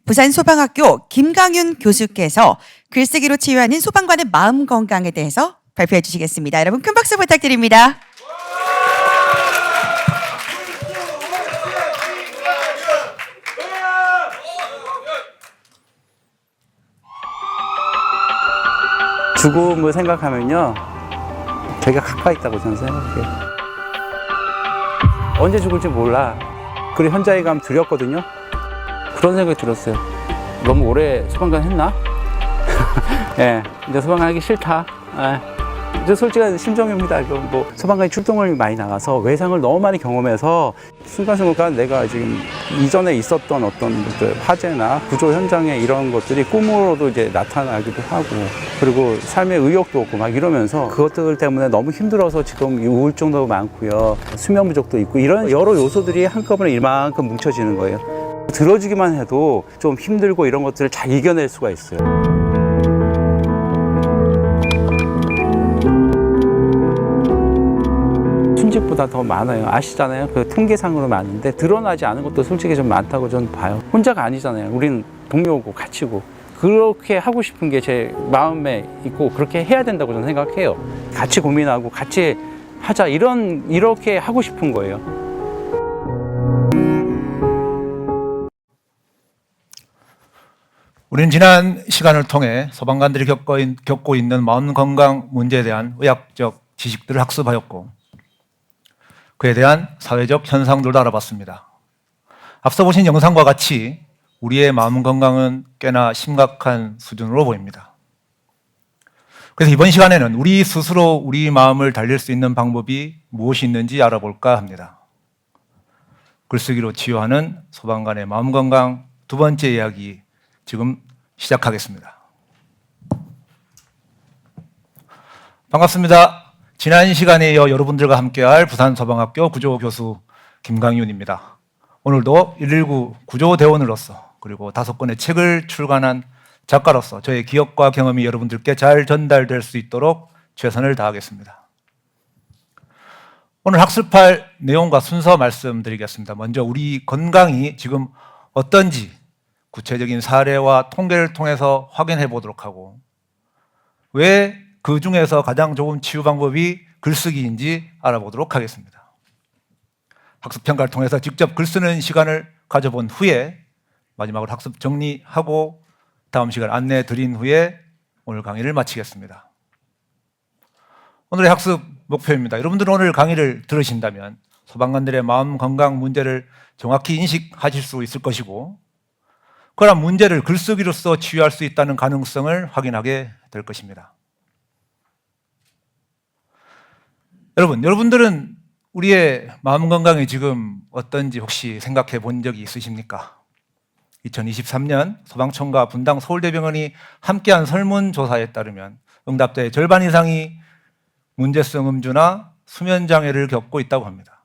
부산소방학교 김강윤 교수께서 글쓰기로 치유하는 소방관의 마음 건강에 대해서 발표해 주시겠습니다. 여러분 큰 박수 부탁드립니다. 죽음을 생각하면요 되게 가까이 있다고 저는 생각해요. 언제 죽을지 몰라. 그리고 현장에 가면 두렵거든요. 그런 생각이 들었어요. 너무 오래 소방관 했나? 예, 이제 소방관 하기 싫다. 이제 솔직한 심정입니다. 뭐 소방관이 출동을 많이 나가서 외상을 너무 많이 경험해서 순간순간 내가 지금 이전에 있었던 어떤 화재나 구조 현장에 이런 것들이 꿈으로도 이제 나타나기도 하고, 그리고 삶의 의욕도 없고 막 이러면서 그것들 때문에 너무 힘들어서 지금 우울증도 많고요, 수면 부족도 있고, 이런 여러 요소들이 한꺼번에 이만큼 뭉쳐지는 거예요. 들어주기만 해도 좀 힘들고 이런 것들을 잘 이겨낼 수가 있어요. 순직보다 더 많아요. 아시잖아요. 그 통계상으로 많은데 드러나지 않은 것도 솔직히 좀 많다고 저는 봐요. 혼자가 아니잖아요. 우리는 동료고 같이고. 그렇게 하고 싶은 게 제 마음에 있고 그렇게 해야 된다고 저는 생각해요. 같이 고민하고 같이 하자, 이렇게 하고 싶은 거예요. 우리는 지난 시간을 통해 소방관들이 겪고 있는 마음 건강 문제에 대한 의학적 지식들을 학습하였고, 그에 대한 사회적 현상들도 알아봤습니다. 앞서 보신 영상과 같이 우리의 마음 건강은 꽤나 심각한 수준으로 보입니다. 그래서 이번 시간에는 우리 스스로 우리 마음을 달랠 수 있는 방법이 무엇이 있는지 알아볼까 합니다. 글쓰기로 치유하는 소방관의 마음 건강 두 번째 이야기 지금 시작하겠습니다. 반갑습니다. 지난 시간에 이어 여러분들과 함께할 부산소방학교 구조교수 김강윤입니다. 오늘도 119 구조대원으로서 그리고 5권의 책을 출간한 작가로서 저의 기억과 경험이 여러분들께 잘 전달될 수 있도록 최선을 다하겠습니다. 오늘 학습할 내용과 순서 말씀드리겠습니다. 먼저 우리 건강이 지금 어떤지 구체적인 사례와 통계를 통해서 확인해 보도록 하고, 왜 그 중에서 가장 좋은 치유 방법이 글쓰기인지 알아보도록 하겠습니다. 학습평가를 통해서 직접 글 쓰는 시간을 가져본 후에 마지막으로 학습 정리하고 다음 시간 안내해 드린 후에 오늘 강의를 마치겠습니다. 오늘의 학습 목표입니다. 여러분들은 오늘 강의를 들으신다면 소방관들의 마음 건강 문제를 정확히 인식하실 수 있을 것이고, 그러나 문제를 글쓰기로써 치유할 수 있다는 가능성을 확인하게 될 것입니다. 여러분들은 우리의 마음 건강이 지금 어떤지 혹시 생각해 본 적이 있으십니까? 2023년 소방청과 분당 서울대병원이 함께한 설문조사에 따르면 응답자의 절반 이상이 문제성 음주나 수면장애를 겪고 있다고 합니다.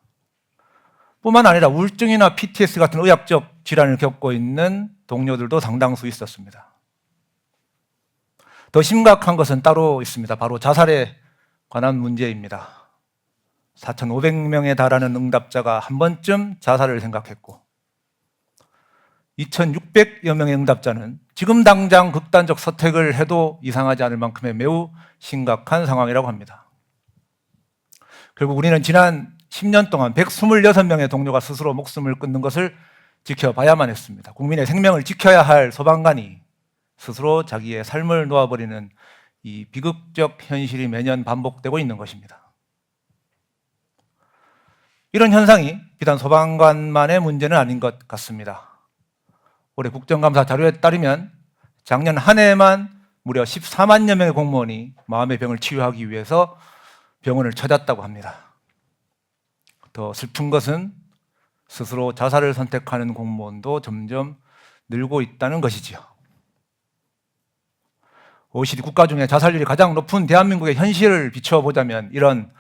뿐만 아니라 우울증이나 PTSD 같은 의학적 질환을 겪고 있는 동료들도 상당수 있었습니다. 더 심각한 것은 따로 있습니다. 바로 자살에 관한 문제입니다. 4,500명에 달하는 응답자가 한 번쯤 자살을 생각했고, 2,600여 명의 응답자는 지금 당장 극단적 선택을 해도 이상하지 않을 만큼의 매우 심각한 상황이라고 합니다. 결국 우리는 지난 10년 동안 126명의 동료가 스스로 목숨을 끊는 것을 지켜봐야만 했습니다. 국민의 생명을 지켜야 할 소방관이 스스로 자기의 삶을 놓아버리는 이 비극적 현실이 매년 반복되고 있는 것입니다. 이런 현상이 비단 소방관만의 문제는 아닌 것 같습니다. 올해 국정감사 자료에 따르면 작년 한 해에만 무려 14만여 명의 공무원이 마음의 병을 치유하기 위해서 병원을 찾았다고 합니다. 더 슬픈 것은 스스로 자살을 선택하는 공무원도 점점 늘고 있다는 것이지요. OECD 국가 중에 자살률이 가장 높은 대한민국의 현실을 비춰보자면 이런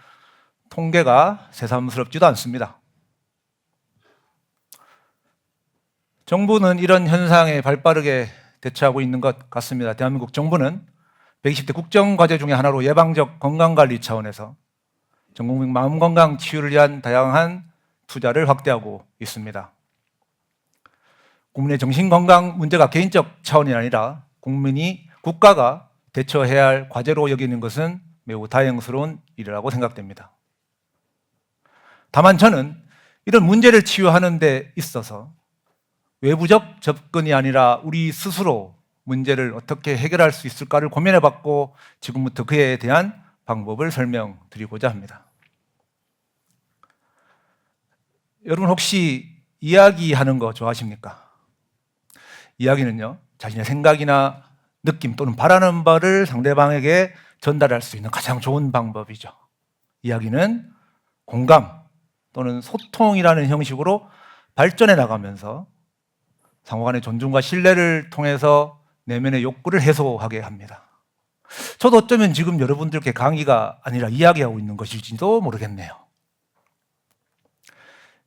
통계가 새삼스럽지도 않습니다. 정부는 이런 현상에 발빠르게 대처하고 있는 것 같습니다. 대한민국 정부는 120대 국정과제 중에 하나로 예방적 건강관리 차원에서 전국민 마음건강 치유를 위한 다양한 투자를 확대하고 있습니다. 국민의 정신건강 문제가 개인적 차원이 아니라 국가가 대처해야 할 과제로 여기는 것은 매우 다행스러운 일이라고 생각됩니다. 다만 저는 이런 문제를 치유하는 데 있어서 외부적 접근이 아니라 우리 스스로 문제를 어떻게 해결할 수 있을까를 고민해봤고 지금부터 그에 대한 방법을 설명드리고자 합니다. 여러분 혹시 이야기하는 거 좋아하십니까? 이야기는요, 자신의 생각이나 느낌 또는 바라는 바를 상대방에게 전달할 수 있는 가장 좋은 방법이죠. 이야기는 공감 또는 소통이라는 형식으로 발전해 나가면서 상호간의 존중과 신뢰를 통해서 내면의 욕구를 해소하게 합니다. 저도 어쩌면 지금 여러분들께 강의가 아니라 이야기하고 있는 것일지도 모르겠네요.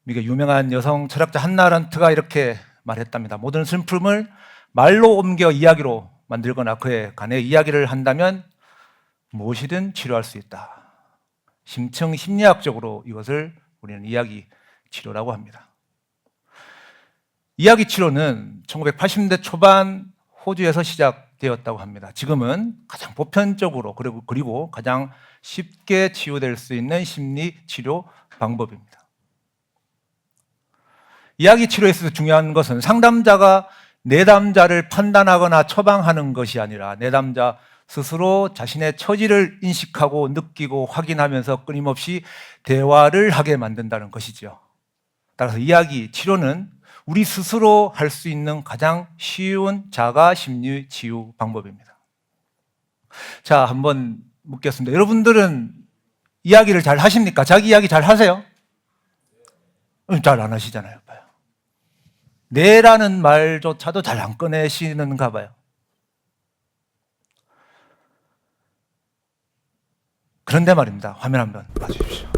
미국의 유명한 여성 철학자 한나 아렌트가 이렇게 말했답니다. 모든 슬픔을 말로 옮겨 이야기로 만들거나 그에 관해 이야기를 한다면 무엇이든 치료할 수 있다. 심층 심리학적으로 이것을 우리는 이야기 치료라고 합니다. 이야기 치료는 1980년대 초반 호주에서 시작되었다고 합니다. 지금은 가장 보편적으로 그리고 가장 쉽게 치유될 수 있는 심리 치료 방법입니다. 이야기 치료에 있어서 중요한 것은 상담자가 내담자를 판단하거나 처방하는 것이 아니라 내담자 스스로 자신의 처지를 인식하고 느끼고 확인하면서 끊임없이 대화를 하게 만든다는 것이죠. 따라서 이야기 치료는 우리 스스로 할 수 있는 가장 쉬운 자가 심리 치유 방법입니다. 자, 한번 묻겠습니다. 여러분들은 이야기를 잘 하십니까? 자기 이야기 잘 하세요? 잘 안 하시잖아요. 봐요. 네라는 말조차도 잘 안 꺼내시는가 봐요. 그런데 말입니다. 화면 한번 봐주십시오.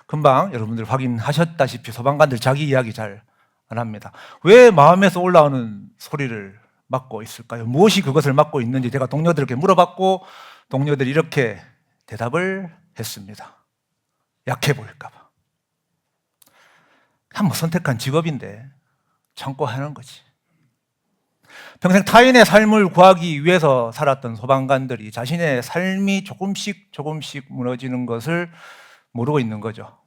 금방 여러분들 확인하셨다시피 소방관들 자기 이야기 잘 안 합니다. 왜 마음에서 올라오는 소리를 막고 있을까요? 무엇이 그것을 막고 있는지 제가 동료들에게 물어봤고 동료들이 이렇게 대답을 했습니다. 약해 보일까 봐. 한번 선택한 직업인데 참고 하는 거지. 평생 타인의 삶을 구하기 위해서 살았던 소방관들이 자신의 삶이 조금씩 무너지는 것을 모르고 있는 거죠.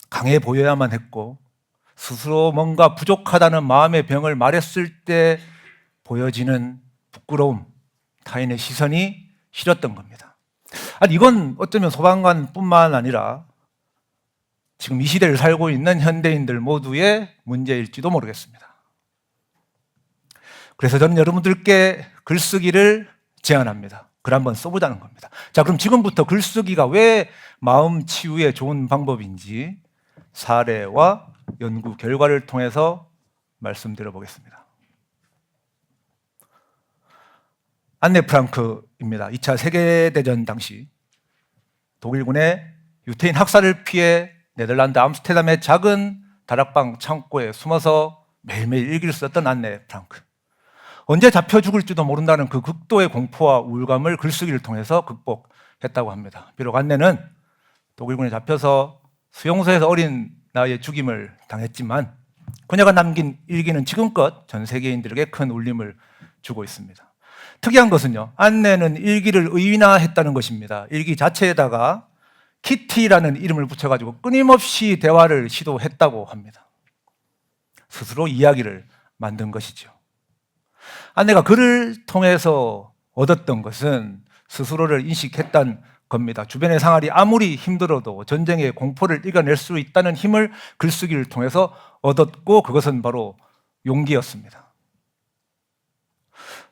강해 보여야만 했고 스스로 뭔가 부족하다는 마음의 병을 말했을 때 보여지는 부끄러움, 타인의 시선이 싫었던 겁니다. 아니, 이건 어쩌면 소방관뿐만 아니라 지금 이 시대를 살고 있는 현대인들 모두의 문제일지도 모르겠습니다. 그래서 저는 여러분들께 글쓰기를 제안합니다. 글 한번 써보자는 겁니다. 자, 그럼 지금부터 글쓰기가 왜 마음 치유에 좋은 방법인지 사례와 연구 결과를 통해서 말씀드려 보겠습니다. 안네 프랑크입니다. 2차 세계대전 당시 독일군의 유태인 학살을 피해 네덜란드 암스테르담의 작은 다락방 창고에 숨어서 매일매일 일기를 썼던 안네 프랑크. 언제 잡혀 죽을지도 모른다는 그 극도의 공포와 우울감을 글쓰기를 통해서 극복했다고 합니다. 비록 안네는 독일군에 잡혀서 수용소에서 어린 나이에 죽임을 당했지만 그녀가 남긴 일기는 지금껏 전 세계인들에게 큰 울림을 주고 있습니다. 특이한 것은요, 안네는 일기를 의인화했다는 것입니다. 일기 자체에다가 키티라는 이름을 붙여가지고 끊임없이 대화를 시도했다고 합니다. 스스로 이야기를 만든 것이죠. 안네가 글을 통해서 얻었던 것은 스스로를 인식했던 겁니다. 주변의 생활이 아무리 힘들어도 전쟁의 공포를 이겨낼 수 있다는 힘을 글쓰기를 통해서 얻었고 그것은 바로 용기였습니다.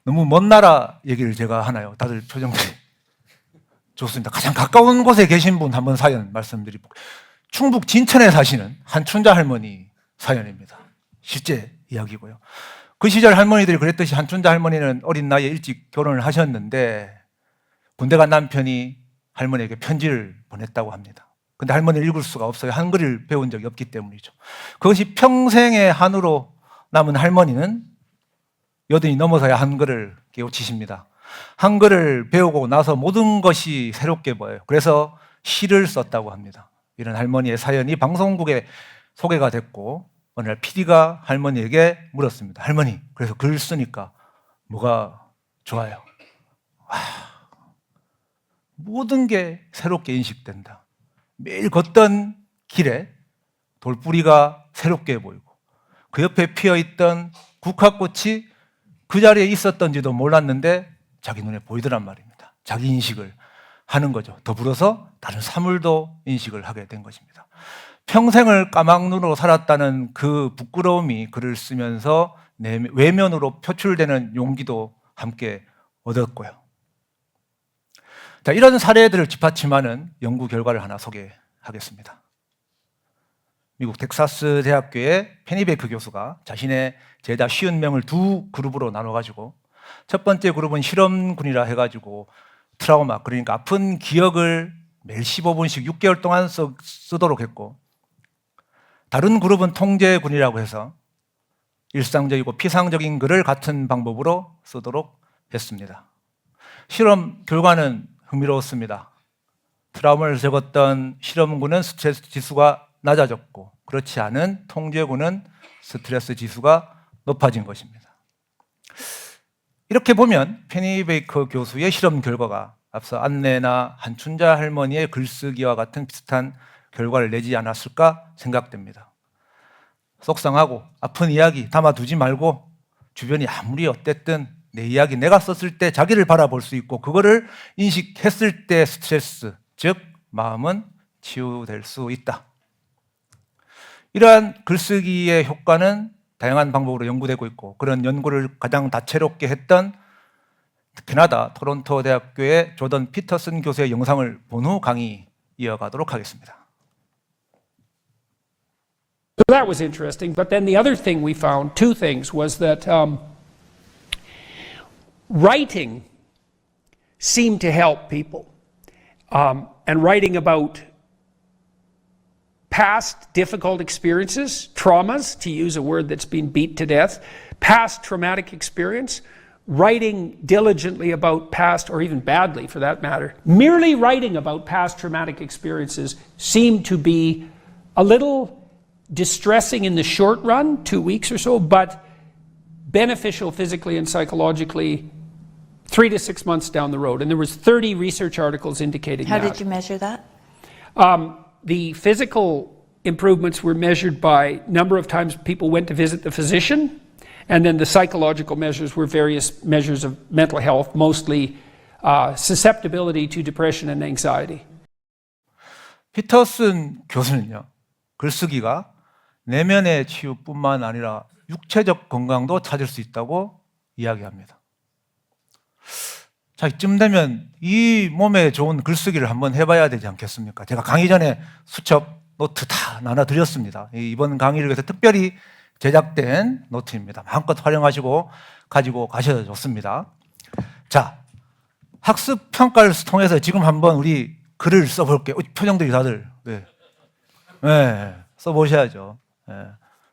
너무 먼 나라 얘기를 제가 하나요? 다들 표정들이 좋습니다. 가장 가까운 곳에 계신 분 한번 사연 말씀드리고 충북 진천에 사시는 한춘자 할머니 사연입니다. 실제 이야기고요. 그 시절 할머니들이 그랬듯이 한춘자 할머니는 어린 나이에 일찍 결혼을 하셨는데 군대 간 남편이 할머니에게 편지를 보냈다고 합니다. 근데 할머니를 읽을 수가 없어요. 한글을 배운 적이 없기 때문이죠. 그것이 평생의 한으로 남은 할머니는 여든이 넘어서야 한글을 깨우치십니다. 한글을 배우고 나서 모든 것이 새롭게 보여요. 그래서 시를 썼다고 합니다. 이런 할머니의 사연이 방송국에 소개가 됐고 어느 날 PD가 할머니에게 물었습니다. 할머니, 그래서 글 쓰니까 뭐가 좋아요? 모든 게 새롭게 인식된다. 매일 걷던 길에 돌뿌리가 새롭게 보이고 그 옆에 피어있던 국화꽃이 그 자리에 있었던지도 몰랐는데 자기 눈에 보이더란 말입니다. 자기 인식을 하는 거죠. 더불어서 다른 사물도 인식을 하게 된 것입니다. 평생을 까막눈으로 살았다는 그 부끄러움이 글을 쓰면서 외면으로 표출되는 용기도 함께 얻었고요. 자, 이런 사례들을 뒷받침하는 연구 결과를 하나 소개하겠습니다. 미국 텍사스 대학교의 페니베이크 교수가 자신의 제자 50명을 두 그룹으로 나눠가지고 첫 번째 그룹은 실험군이라 해가지고 트라우마, 그러니까 아픈 기억을 매일 15분씩 6개월 동안 쓰도록 했고, 다른 그룹은 통제군이라고 해서 일상적이고 피상적인 글을 같은 방법으로 쓰도록 했습니다. 실험 결과는 흥미로웠습니다. 트라우마를 적었던 실험군은 스트레스 지수가 낮아졌고 그렇지 않은 통제군은 스트레스 지수가 높아진 것입니다. 이렇게 보면 페니베이커 교수의 실험 결과가 앞서 안내나 한춘자 할머니의 글쓰기와 같은 비슷한 결과를 내지 않았을까 생각됩니다. 속상하고 아픈 이야기 담아두지 말고 주변이 아무리 어땠든 내 이야기 내가 썼을 때 자기를 바라볼 수 있고 그거를 인식했을 때 스트레스, 즉 마음은 치유될 수 있다. 이러한 글쓰기의 효과는 다양한 방법으로 연구되고 있고 그런 연구를 가장 다채롭게 했던 캐나다 토론토 대학교의 조던 피터슨 교수의 영상을 본 후 강의 이어가도록 하겠습니다. So that was interesting. But then the other thing we found, two things, was that writing seemed to help people. And writing about past difficult experiences, traumas, to use a word that's been beat to death, past traumatic experience, writing diligently about past, or even badly for that matter, merely writing about past traumatic experiences seemed to be a little distressing in the short run, 2 weeks or so, but beneficial physically and psychologically 3 to 6 months down the road. And there was 30 research articles indicating How that. did you measure that? The physical improvements were measured by number of times people went to visit the physician, and then the psychological measures were various measures of mental health, mostly susceptibility to depression and anxiety. 피터슨 교수는요, 글쓰기가 내면의 치유뿐만 아니라 육체적 건강도 찾을 수 있다고 이야기합니다. 자, 이쯤 되면 이 몸에 좋은 글쓰기를 한번 해봐야 되지 않겠습니까? 제가 강의 전에 수첩, 노트 다 나눠드렸습니다. 이번 강의를 위해서 특별히 제작된 노트입니다. 마음껏 활용하시고 가지고 가셔도 좋습니다. 자, 학습 평가를 통해서 지금 한번 우리 글을 써볼게요. 표정들이 다들 네, 써보셔야죠. 네,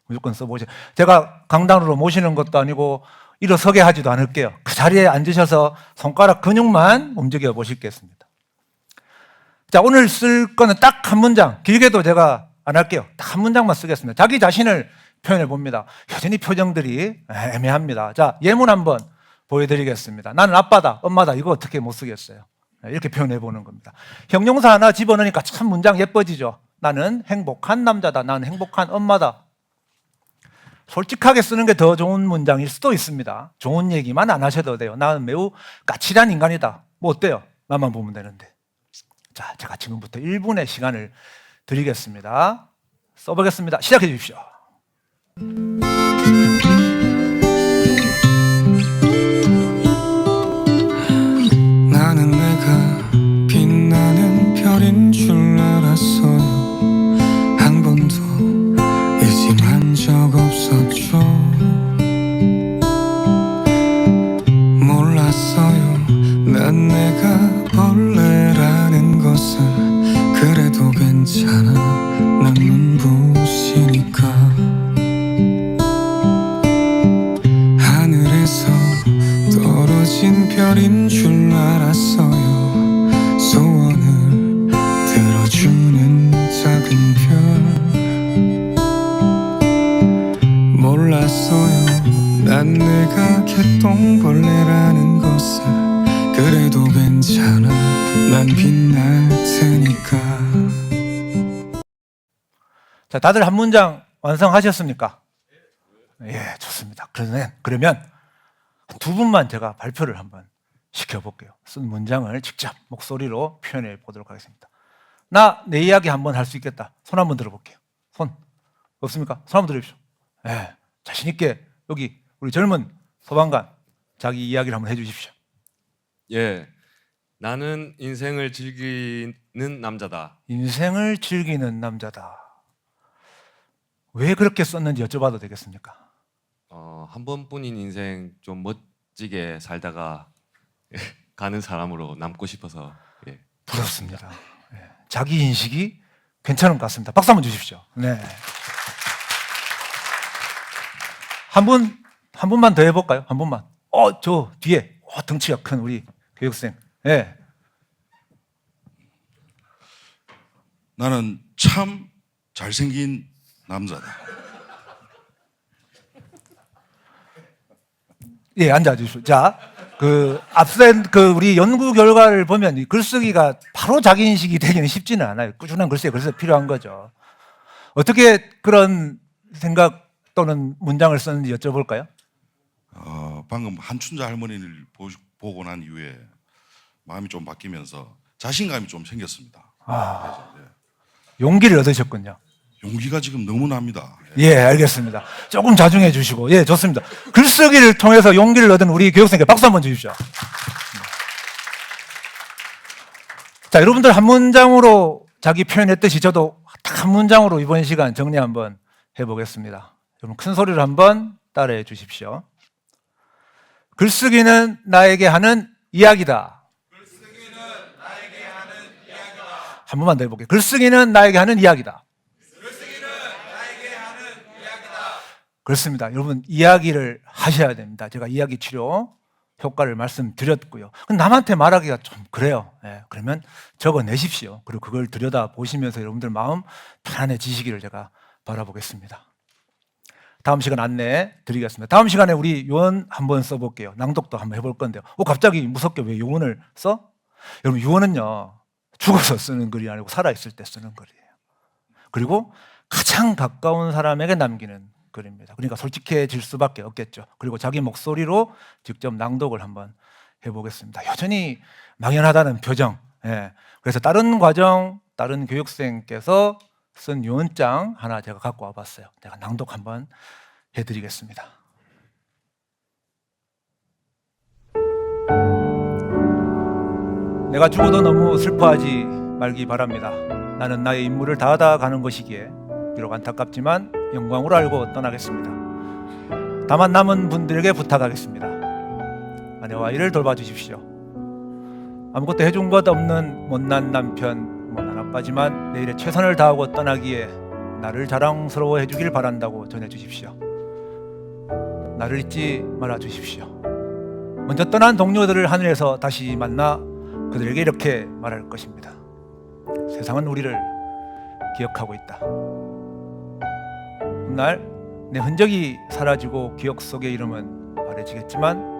무조건 써보셔야. 제가 강단으로 모시는 것도 아니고 일어서게 하지도 않을게요. 그 자리에 앉으셔서 손가락 근육만 움직여 보시겠습니다. 자, 오늘 쓸 거는 딱 한 문장, 길게도 제가 안 할게요. 딱 한 문장만 쓰겠습니다. 자기 자신을 표현해 봅니다. 여전히 표정들이 애매합니다. 자, 예문 한번 보여드리겠습니다. 나는 아빠다, 엄마다. 이거 어떻게 못 쓰겠어요? 이렇게 표현해 보는 겁니다. 형용사 하나 집어넣으니까 참 문장 예뻐지죠. 나는 행복한 남자다. 나는 행복한 엄마다. 솔직하게 쓰는 게 더 좋은 문장일 수도 있습니다. 좋은 얘기만 안 하셔도 돼요. 나는 매우 까칠한 인간이다. 뭐 어때요? 나만 보면 되는데. 자, 제가 지금부터 1분의 시간을 드리겠습니다. 써보겠습니다. 시작해 주십시오. 나는 내가 빛나는 별인 줄 알았어요. 한 번도 의심한 적 없었죠. 몰랐어요. 난 내가 벌레라는 것을. 그래도 괜찮아. 난 눈부시니까. 하늘에서 떨어진 별인 줄 알았어요. 소원을 난 내가 개똥벌레라는 것을 그래도 괜찮아 난 빛날 테니까. 자, 다들 한 문장 완성하셨습니까? 예, 좋습니다. 그러면 두 분만 제가 발표를 한번 시켜볼게요. 쓴 문장을 직접 목소리로 표현해 보도록 하겠습니다. 나 내 이야기 한번 할 수 있겠다. 손 한번 들어볼게요. 손 없습니까? 손 한번 들어주십시오. 예, 자신 있게 여기 우리 젊은 소방관 자기 이야기를 한번 해주십시오. 예, 나는 인생을 즐기는 남자다. 인생을 즐기는 남자다. 왜 그렇게 썼는지 여쭤봐도 되겠습니까? 한 번뿐인 인생 좀 멋지게 살다가 가는 사람으로 남고 싶어서. 예. 부럽습니다. 예, 자기 인식이 괜찮은 것 같습니다. 박수 한번 주십시오. 네. 한 분만 더 해볼까요? 한 분만. 저 뒤에 덩치가 큰 우리 교육생. 예. 나는 참 잘생긴 남자다. 예, 앉아주십시오. 자, 앞서 우리 연구 결과를 보면 이 글쓰기가 바로 자기 인식이 되기는 쉽지는 않아요. 꾸준한 글쓰기가 그래서 필요한 거죠. 어떻게 그런 생각 또는 문장을 썼는지 여쭤볼까요? 방금 한춘자 할머니를 보고 난 이후에 마음이 좀 바뀌면서 자신감이 좀 생겼습니다. 용기를 얻으셨군요. 용기가 지금 너무 납니다. 예, 알겠습니다. 조금 자중해 주시고. 예, 좋습니다. 글쓰기를 통해서 용기를 얻은 우리 교육생에게 박수 한번 주십시오. 자, 여러분들 한 문장으로 자기 표현했듯이 저도 딱 한 문장으로 이번 시간 정리 한번 해보겠습니다. 여러분 큰 소리로 한번 따라해 주십시오. 글쓰기는 나에게 하는 이야기다. 한 번만 더 해볼게요. 글쓰기는 나에게 하는 이야기다. 그렇습니다. 여러분 이야기를 하셔야 됩니다. 제가 이야기 치료 효과를 말씀드렸고요. 남한테 말하기가 좀 그래요. 예, 그러면 적어내십시오. 그리고 그걸 들여다보시면서 여러분들 마음 편안해지시기를 제가 바라보겠습니다. 다음 시간 안내 드리겠습니다. 다음 시간에 우리 요원 한번 써볼게요. 낭독도 한번 해볼 건데요. 갑자기 무섭게 왜 요원을 써? 여러분 요원은요 죽어서 쓰는 글이 아니고 살아있을 때 쓰는 글이에요. 그리고 가장 가까운 사람에게 남기는 글입니다. 그러니까 솔직해질 수밖에 없겠죠. 그리고 자기 목소리로 직접 낭독을 한번 해보겠습니다. 여전히 막연하다는 표정. 예. 그래서 다른 교육생께서 쓴 요원장 하나 제가 갖고 와봤어요. 제가 낭독 한번 해드리겠습니다. 내가 죽어도 너무 슬퍼하지 말기 바랍니다. 나는 나의 임무를 다하다 가는 것이기에 비록 안타깝지만 영광으로 알고 떠나겠습니다. 다만 남은 분들에게 부탁하겠습니다. 아내와 아이를 돌봐주십시오. 아무것도 해준 것 없는 못난 남편, 못난 아빠지만 내일에 최선을 다하고 떠나기에 나를 자랑스러워해 주길 바란다고 전해주십시오. 나를 잊지 말아주십시오. 먼저 떠난 동료들을 하늘에서 다시 만나 그들에게 이렇게 말할 것입니다. 세상은 우리를 기억하고 있다. 훗날 내 흔적이 사라지고 기억 속의 이름은 바래지겠지만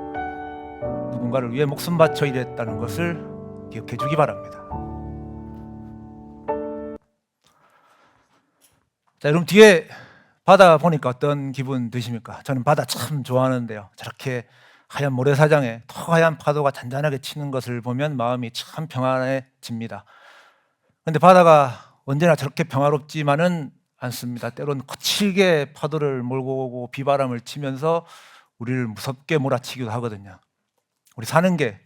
누군가를 위해 목숨 바쳐 일했다는 것을 기억해 주기 바랍니다. 자, 여러분 뒤에 바다 보니까 어떤 기분 드십니까? 저는 바다 참 좋아하는데요. 저렇게 하얀 모래사장에 더 하얀 파도가 잔잔하게 치는 것을 보면 마음이 참 평안해집니다. 그런데 바다가 언제나 저렇게 평화롭지만은 않습니다. 때론 거칠게 파도를 몰고 오고 비바람을 치면서 우리를 무섭게 몰아치기도 하거든요. 우리 사는 게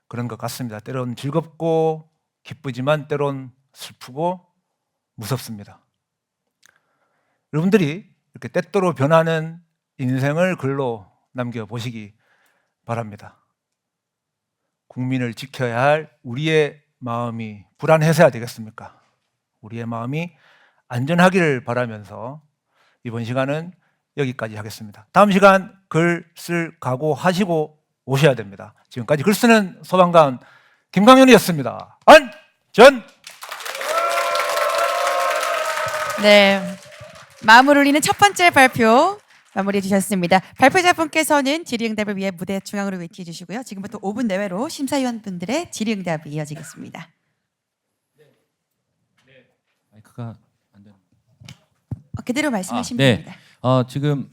그런 것 같습니다. 때론 즐겁고 기쁘지만 때론 슬프고 무섭습니다. 여러분들이 이렇게 때때로 변하는 인생을 글로 남겨보시기 바랍니다. 국민을 지켜야 할 우리의 마음이 불안해서야 되겠습니까? 우리의 마음이 안전하기를 바라면서 이번 시간은 여기까지 하겠습니다. 다음 시간 글 쓸 각오하시고 오셔야 됩니다. 지금까지 글 쓰는 소방관 김광현이었습니다. 안전! 네. 마음을 울리는 첫 번째 발표 마무리해 주셨습니다. 발표자분께서는 질의응답을 위해 무대 중앙으로 위치해 주시고요. 지금부터 5분 내외로 심사위원분들의 질의응답이 이어지겠습니다. 마이크가 안 되는. 그대로 말씀하시면 네. 됩니다. 지금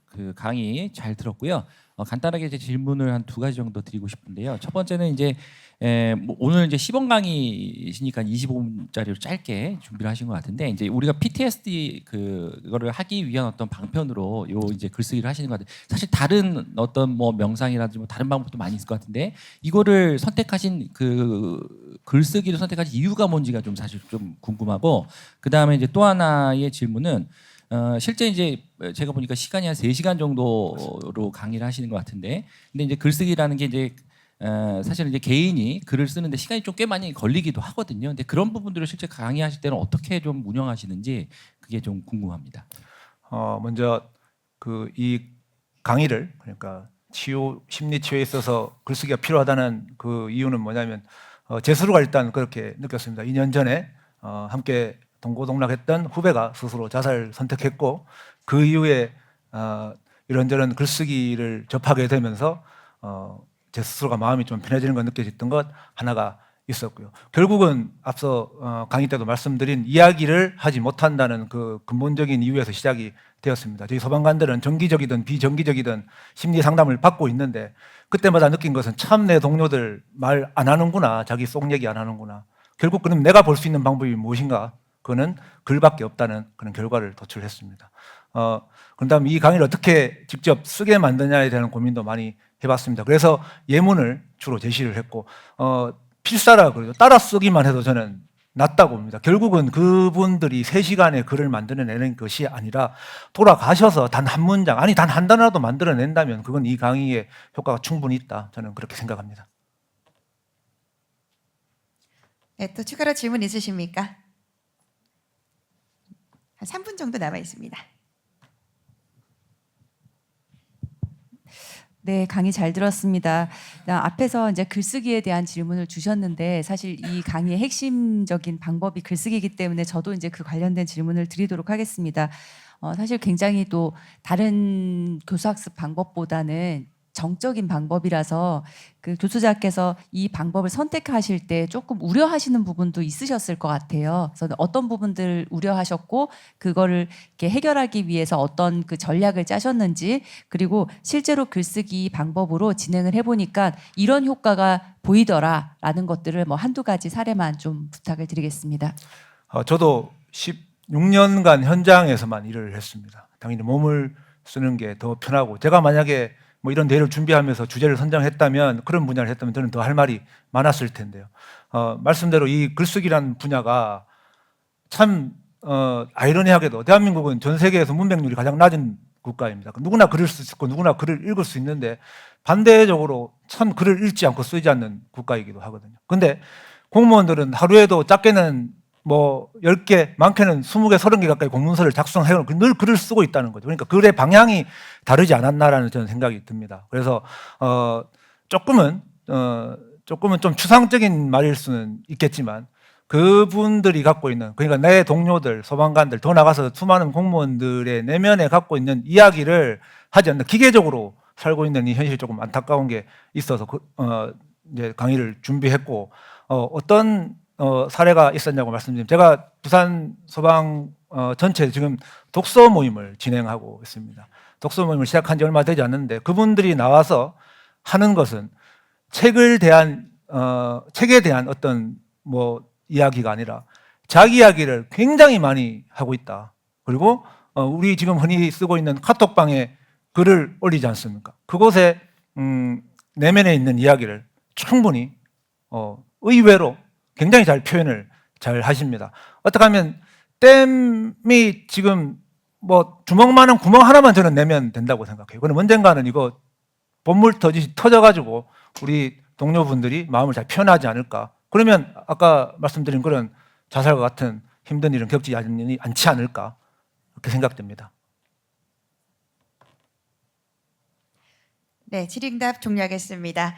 그 강의 잘 들었고요. 간단하게 이제 질문을 한 2가지 정도 드리고 싶은데요. 첫 번째는 이제 뭐 오늘 이제 시범 강의시니까 25분짜리로 짧게 준비를 하신 것 같은데, 이제 우리가 PTSD 그거를 하기 위한 어떤 방편으로 요 이제 글쓰기를 하시는 것 같아요. 사실 다른 어떤 뭐 명상이라든지 뭐 다른 방법도 많이 있을 것 같은데, 이거를 선택하신 그 글쓰기를 선택하신 이유가 뭔지가 좀 사실 좀 궁금하고, 그 다음에 이제 또 하나의 질문은 실제 이제 제가 보니까 시간이 한 3시간 정도로 강의를 하시는 것 같은데, 근데 이제 글쓰기라는 게 이제 사실 이제 개인이 글을 쓰는데 시간이 좀 꽤 많이 걸리기도 하거든요. 근데 그런 부분들을 실제 강의하실 때는 어떻게 좀 운영하시는지 그게 좀 궁금합니다. 먼저 그 이 강의를, 그러니까 치유, 심리 치유에 있어서 글쓰기가 필요하다는 그 이유는 뭐냐면 제 스스로가 일단 그렇게 느꼈습니다. 2년 전에 함께 동고동락했던 후배가 스스로 자살 선택했고, 그 이후에 이런저런 글쓰기를 접하게 되면서 제 스스로가 마음이 좀 편해지는 걸 느껴졌던 것 하나가 있었고요. 결국은 앞서 강의 때도 말씀드린 이야기를 하지 못한다는 그 근본적인 이유에서 시작이 되었습니다. 저희 소방관들은 정기적이든 비정기적이든 심리 상담을 받고 있는데, 그때마다 느낀 것은 참 내 동료들 말 안 하는구나, 자기 속 얘기 안 하는구나. 결국 그럼 내가 볼 수 있는 방법이 무엇인가? 그거는 글밖에 없다는 그런 결과를 도출했습니다. 그런 다음 이 강의를 어떻게 직접 쓰게 만드냐에 대한 고민도 많이 해봤습니다. 그래서 예문을 주로 제시를 했고, 필사라 그러죠. 따라 쓰기만 해도 저는 낫다고 봅니다. 결국은 그분들이 3시간의 글을 만들어내는 것이 아니라 돌아가셔서 단 한 문장, 아니 단 한 단어라도 만들어낸다면 그건 이 강의의 효과가 충분히 있다. 저는 그렇게 생각합니다. 네, 또 추가로 질문 있으십니까? 한 3분 정도 남아 있습니다. 네, 강의 잘 들었습니다. 앞에서 이제 글쓰기에 대한 질문을 주셨는데, 사실 이 강의의 핵심적인 방법이 글쓰기이기 때문에 저도 이제 그 관련된 질문을 드리도록 하겠습니다. 사실 굉장히 또 다른 교수학습 방법보다는 정적인 방법이라서 그 교수자께서 이 방법을 선택하실 때 조금 우려하시는 부분도 있으셨을 것 같아요. 그래서 어떤 부분들 우려하셨고, 그거를 이렇게 해결하기 위해서 어떤 그 전략을 짜셨는지, 그리고 실제로 글쓰기 방법으로 진행을 해보니까 이런 효과가 보이더라라는 것들을 뭐 한두 가지 사례만 좀 부탁을 드리겠습니다. 저도 16년간 현장에서만 일을 했습니다. 당연히 몸을 쓰는 게 더 편하고, 제가 만약에 뭐 이런 대회를 준비하면서 주제를 선정했다면, 그런 분야를 했다면 저는 더 할 말이 많았을 텐데요. 말씀대로 이 글쓰기라는 분야가 참 아이러니하게도 대한민국은 전 세계에서 문맹률이 가장 낮은 국가입니다. 누구나 글을 쓸 수 있고 누구나 글을 읽을 수 있는데, 반대적으로 참 글을 읽지 않고 쓰지 않는 국가이기도 하거든요. 근데 공무원들은 하루에도 작게는 뭐 10개, 많게는 20개, 30개 가까이 공문서를 작성해놓고 늘 글을 쓰고 있다는 거죠. 그러니까 글의 방향이 다르지 않았나라는 저는 생각이 듭니다. 그래서 조금은 좀 추상적인 말일 수는 있겠지만, 그분들이 갖고 있는, 그러니까 내 동료들, 소방관들, 더 나가서 수많은 공무원들의 내면에 갖고 있는 이야기를 하지 않는, 기계적으로 살고 있는 이 현실이 조금 안타까운 게 있어서 이제 강의를 준비했고, 어떤 사례가 있었냐고 말씀드리면, 제가 부산 소방 전체 지금 독서 모임을 진행하고 있습니다. 독서 모임을 시작한 지 얼마 되지 않는데, 그분들이 나와서 하는 것은 책에 대한 어떤 뭐 이야기가 아니라 자기 이야기를 굉장히 많이 하고 있다. 그리고 우리 지금 흔히 쓰고 있는 카톡방에 글을 올리지 않습니까? 그곳에 내면에 있는 이야기를 충분히 의외로 굉장히 잘 표현을 잘 하십니다. 어떻게 하면 댐이 지금 뭐 주먹만한 구멍 하나만 저는 내면 된다고 생각해요. 그럼 언젠가는 이거 본물 터지시 터져가지고 우리 동료분들이 마음을 잘 표현하지 않을까. 그러면 아까 말씀드린 그런 자살과 같은 힘든 일은 겪지 않지 않을까, 그렇게 생각됩니다. 네, 질의응답 종료하겠습니다.